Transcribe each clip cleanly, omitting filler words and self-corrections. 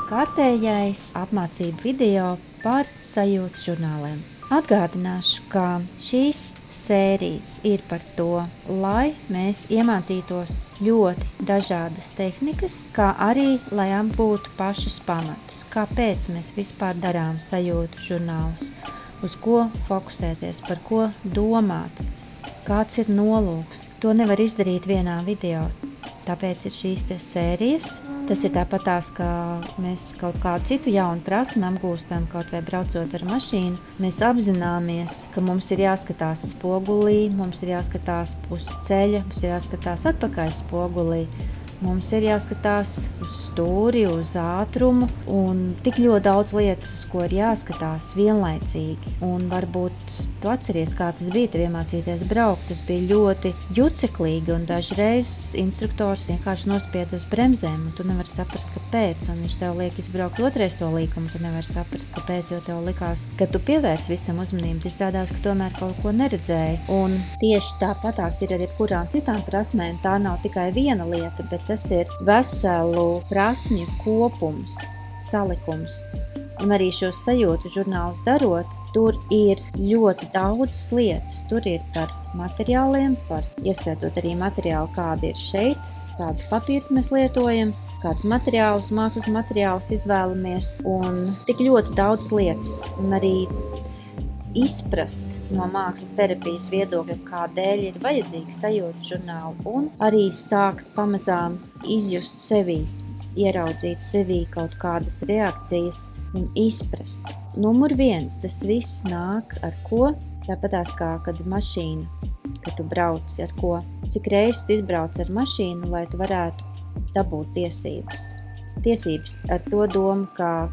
kārtējais apmācību video par sajūtu žurnāliem. Atgādināšu, ka šīs sērijas ir par to, lai mēs iemācītos ļoti dažādas tehnikas, kā arī, lai apgūtu pašus pamatus. Kāpēc mēs vispār darām sajūtu žurnālus, uz ko fokusēties, par ko domāt, kāds ir nolūks. To nevar izdarīt vienā video, tāpēc ir šīs sērijas. Tas ir tāpatās, ka mēs kaut kādu citu jaunu prasmi apgūstam, kaut vai braucot ar mašīnu. Mēs apzināmies, ka mums ir jāskatās spogulī, mums ir jāskatās uz ceļa, mums ir jāskatās atpakaļ spogulī. Mums ir jāskatās uz stūri, uz ātrumu un tik ļoti daudz lietas, uz ko ir jāskatās vienlaicīgi. Un varbūt tu atceries, kā tas bija tev iemācīties braukt. Tas bija ļoti juceklīgi un dažreiz instruktors vienkārši nospied uz bremzēm un tu nevari saprast, kāpēc. Un viņš tev liek izbraukt otrais to līkumu, tu nevari saprast, kāpēc, jo tev likās, ka tu pievērs visam uzmanību. Izrādās, ka tomēr kaut ko neredzēji. Un tieši tāpatās ir ar jebkurām citām prasmēm. Tā nav tikai viena lieta, bet tas ir veselu prasmju kopums, salikums. Un arī šos sajūtu žurnālus darot, tur ir ļoti daudz lietas. Tur ir par materiāliem, ieskaitot arī materiālu, kādi ir šeit, kādus papīrus mēs lietojam, kādus materiālus, mākslas materiālus izvēlamies. Un tik ļoti daudz lietas. Un arī izprast no mākslas terapijas viedokļa, kādēļ ir vajadzīgi sajūtu žurnāli, un arī sākt pamazām izjust sevī, ieraudzīt sevī kaut kādas reakcijas un izprast. Numur 1, tas viss nāk ar ko? Tāpatās kā, kad mašīna, kad tu brauc ar ko? Cik reizes tu izbrauc ar mašīnu, lai tu varētu dabūt tiesības? Tiesības ar to domu, ka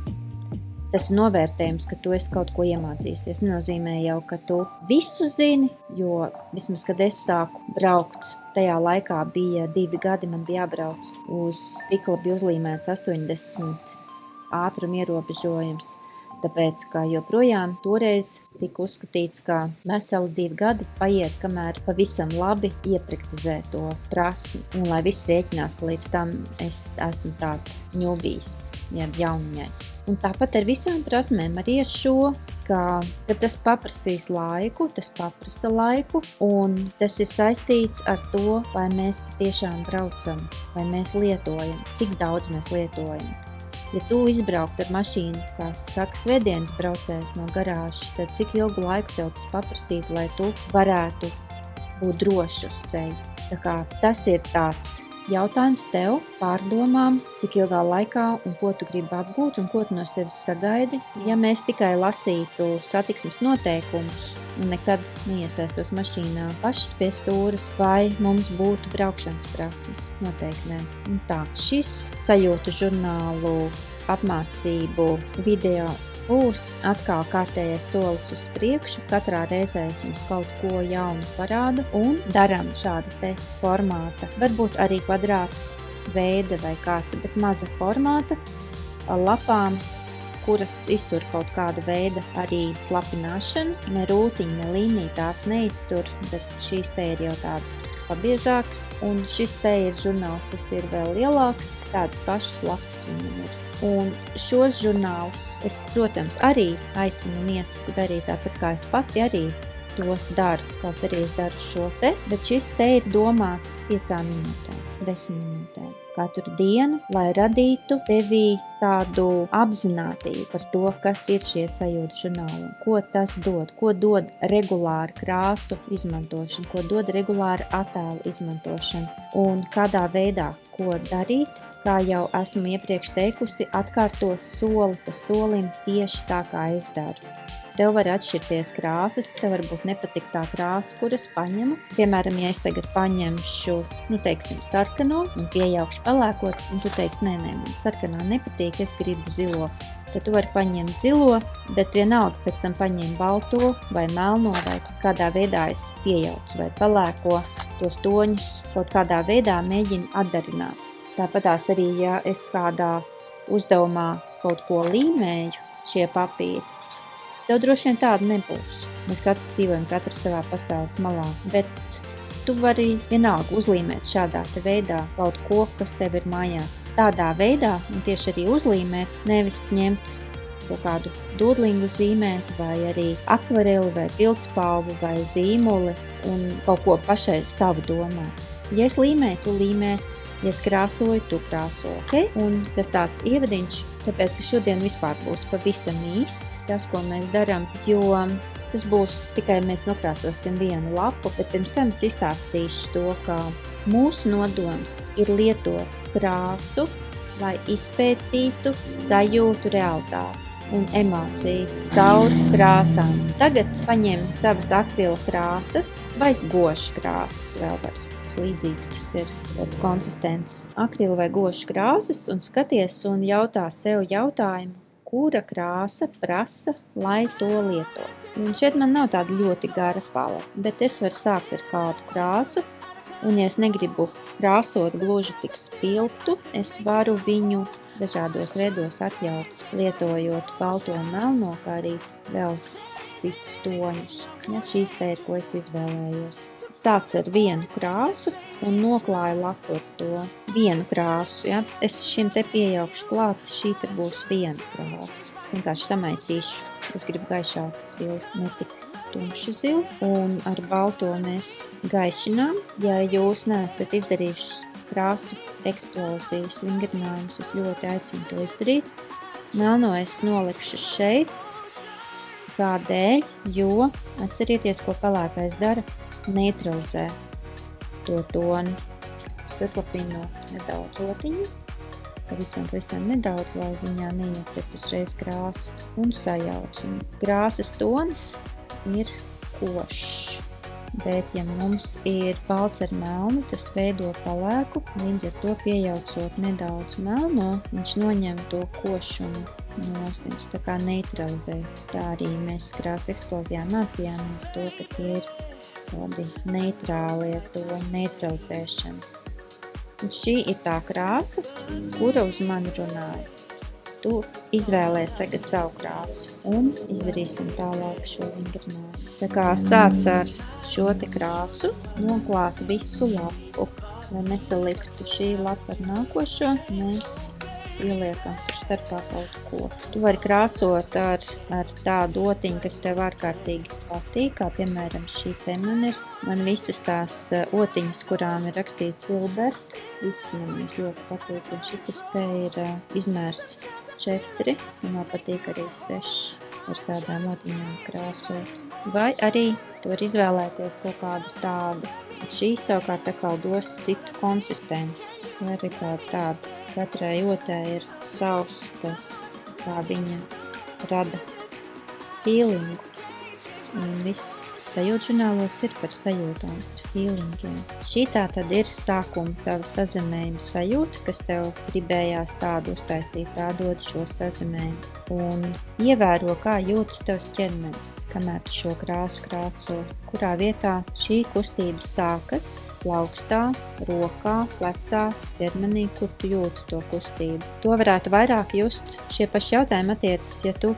tas ir novērtējums, ka tu esi kaut ko iemācījusies. Nenozīmē jau, ka tu visu zini, jo vismaz, kad es sāku braukt, tajā laikā bija 2 gadi, man bija jābrauc uz stikla, bija uzlīmēts 80 ātruma ierobežojums. Tāpēc, ka joprojām toreiz tika uzskatīts, ka veseli 2 gadi paiet, kamēr pavisam labi iepraktizē to prasmi. Un lai viss rēķinās, ka līdz tam es esmu tāds ņūbijs, jeb jauniņais. Un tāpat ar visām prasmēm arī ar šo, ka tas paprasīs laiku, tas paprasa laiku, un tas ir saistīts ar to, vai mēs patiešām braucam, vai mēs lietojam, cik daudz mēs lietojam. Ja tu izbrauktu ar mašīnu, kā saka, svētdienas braucējs no garāžas, tad cik ilgu laiku tev tas paprasītu, lai tu varētu būt droši uz ceļa. Tā kā tas ir tāds jautājums tev pārdomām, cik ilgā laikā un ko tu gribi apgūt un ko tu no sevis sagaidi. Ja mēs tikai lasītu satiksmes noteikumus un nekad neiesaistos mašīnā pašas pie stūras, vai mums būtu braukšanas prasmes? Noteikti nē. Un tā, šis sajūtu žurnālu apmācību video būs atkal kārtējais solis uz priekšu. Katrā reizē es jums kaut ko jaunu parādu un daram šāda te formāta. Varbūt arī kvadrāts veida vai kāds, bet maza formāta lapām, kuras iztur kaut kāda veida arī slapināšanu. Ne rūtiņa, ne līnija tās neiztur, bet šīs te ir jau tādas pabiezākas. Un šis te ir žurnāls, kas ir vēl lielāks, tādas pašas lapas viņam ir. Un šos žurnālus es, protams, arī aicinu un iesaku darīt tāpat, kā es pati arī tos daru. Kaut arī es daru šo te, bet šis te ir domāts 5 minūtēm, 10 minūtēm. Katru dienu, lai radītu tevī tādu apzinātību par to, kas ir šie sajūtu žurnāli, ko tas dod, ko dod regulāra krāsu izmantošana, ko dod regulāra attēlu izmantošana un kādā veidā, ko darīt. Kā jau esmu iepriekš teikusi, atkārtos soli pa solim tieši tā, kā es daru. Tev var atšķirties krāsas, tev varbūt nepatīk tā krāsa, kuras paņemu. Piemēram, ja es tagad paņemšu, sarkano un piejaukšu pelēkot, un tu teiksi, nē, man sarkanā nepatīk, es gribu zilo. Tad tu vari paņemt zilo, bet vienalga pēc tam paņem balto vai melno, vai kādā veidā es piejaucu, vai pelēko tos toņus kaut kādā veidā mēģinu atdarināt. Tāpatās arī, ja es kādā uzdevumā kaut ko līmēju, šie papīri, tev droši vien tāda nebūs. Mēs katrs dzīvojam, katrs savā pasaules malā, bet tu vari vienalga uzlīmēt šādā te veidā kaut ko, kas tev ir mājās. Tādā veidā, un tieši arī uzlīmēt, nevis ņemt kaut kādu dodlingu zīmēt, vai arī akvareli, vai pildspalvu, vai zīmuli, un kaut ko pašai savu domā. Ja es līmēju, tu līmē, ja es krāsoju, tu krāso, ok? Un tas tāds ievadiņš, tāpēc, ka šodien vispār būs pavisam īss tas, ko mēs darām, jo tas būs tikai mēs nokrāsosim vienu lapu, bet pirms tam es izstāstīšu to, ka mūsu nodoms ir lietot krāsu, lai izpētītu sajūtu realitāti un emocijas caur krāsām. Tagad paņem savas akvila krāsas vai gošas krāsas vēl var. Līdzīgs tas ir pēc konsistences. Akrila vai gošas krāsas un skaties un jautā sev jautājumu, kura krāsa prasa, lai to lieto. Un šeit man nav tāda ļoti gara paleta, bet es varu sākt ar kādu krāsu, un ja es negribu krāsot gluži tik spilgtu, es varu viņu dažādos veidos atjaukt, lietojot balto un melno, kā arī vēl citus toņus. Ja šīs te ir, ko es izvēlējos. Sāc ar vienu krāsu un noklāju lapu ar to vienu krāsu. Ja? Es šim te piejaukšu klāt, šī te būs viena krāsa. Es vienkārši samaisīšu. Es gribu gaišāku zilu, ne tik tumšu zilu. Un ar balto mēs gaišinām. Ja jūs neesat izdarījuši krāsu eksplozijas vingrinājumus, es ļoti aicinu to izdarīt. Melno es nolikšu šeit. Kādēļ? Jo atcerieties, ko pelēkais dara, neutralizē to toni. Saslapinu nedaudz otiņu, pavisam nedaudz, lai viņā neietiek uzreiz krāsa un sajauc. Un krāsas tonis ir košs, bet ja mums ir balts ar melnu, tas veido pelēku, līdz ar to pieejaucot nedaudz melno, viņš noņem to košumu. Viņš tā kā neutralizē. Tā arī mēs krāsu eksplozijā mācījāmies to, ka tie ir tādi neitrālie toņi, neutralizēšana. Un šī ir tā krāsa, kura uz mani runāja. Tu izvēlēs tagad savu krāsu un izdarīsim tālāk šo vingrinājumu. Tā kā sāc ar šo te krāsu, noklāt visu lapu, lai nesaliptu šī lapa ar nākošo, mēs ieliekam tur starpā kaut ko. Tu vari krāsot ar tādu otiņu, kas tev ārkārtīgi patīk, kā piemēram šī te man visas tās otiņas, kurām ir rakstīts Wilbert, visas man ļoti patīk, un šitas te ir izmērs 4, un man patīk arī 6 ar tādām otiņām krāsot. Vai arī tu vari izvēlēties kaut kādu tādu. Šī savukārt atkal dos citu konsistenci, vai arī tādu. Katrai otē ir savs tas, kā viņa rada feelingu. Un viss sajūtu žurnālos ir par sajūtām, par feelingiem. Šī tā tad ir sākuma tava sazemējuma sajūta, kas tev gribējās tādu uztaisīt, tā dod šo sazemējumu. Un ievēro, kā jūtas tavs ķermenis, kamēr tu šo krāsu krāso. Kurā vietā šī kustība sākas, plaukstā, rokā, plecā, ķermenī, kur tu jūti to kustību. To varētu vairāk just. Šie paši jautājumi attiecas, ja tu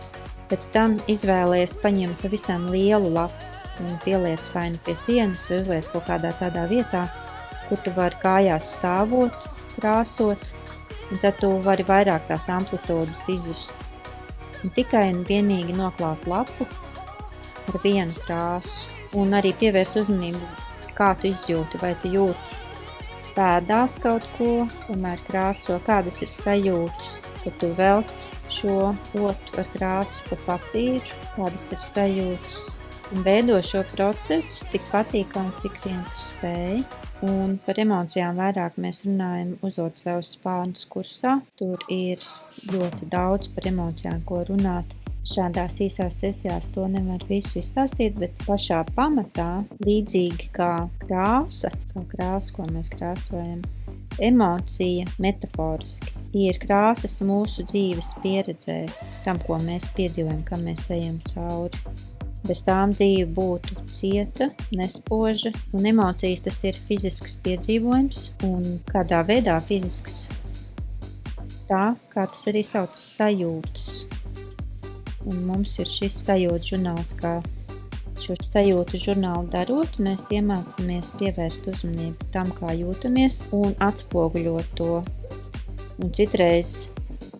pēc tam izvēlies paņemt pavisam lielu lapu un pieliec vai nu pie sienas vai uzliec kaut kādā tādā vietā, kur tu vari kājās stāvot, krāsot, un tad tu vari vairāk tās amplitūdas izjust. Un tikai un vienīgi noklāt lapu ar vienu krāsu. Un arī pievērs uzmanību, kā tu izjūti, vai tu jūti pēdās kaut ko, kamēr krāso, kādas ir sajūtas, kad tu velc šo potu ar krāsu pa papīru, kādas ir sajūtas. Un veido šo procesu tik patīkami, cik vien tu spēj. Un par emocijām vairāk mēs runājam uzot savus spārnus kursā. Tur ir ļoti daudz par emocijām, ko runāt. Šādās īsās sesijās to nevar visu izstāstīt, bet pašā pamatā, līdzīgi kā krāsa, ko mēs krāsojam, emocija metaforiski ir krāsas mūsu dzīves pieredzē, tam, ko mēs piedzīvojam, kam mēs ejam cauri. Bez tām dzīve būtu cieta, nespoža, un emocijas tas ir fizisks piedzīvojums, un kādā veidā fizisks tā, kā tas arī sauc sajūtas. Un mums ir šis sajūta žurnāls kā Šo sajūtu žurnālu darot, mēs iemācāmies pievērst uzmanību tam, kā jūtamies un atspoguļot to. Un citreiz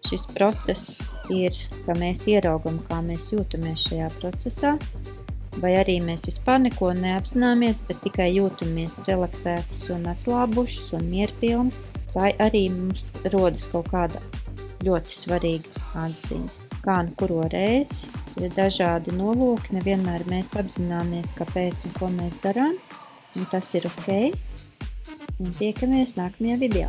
šis process ir, ka mēs ieraugam, kā mēs jūtamies šajā procesā, vai arī mēs vispār neko neapzināmies, bet tikai jūtamies relaksētas un atslābušas un mierpilnas, vai arī mums rodas kaut kāda ļoti svarīga atziņa. Kā nu kuro reizi ir dažādi nolūki, nevienmēr mēs apzināmies, kāpēc un ko mēs darām, un tas ir ok, un tiekamies nākamajā video.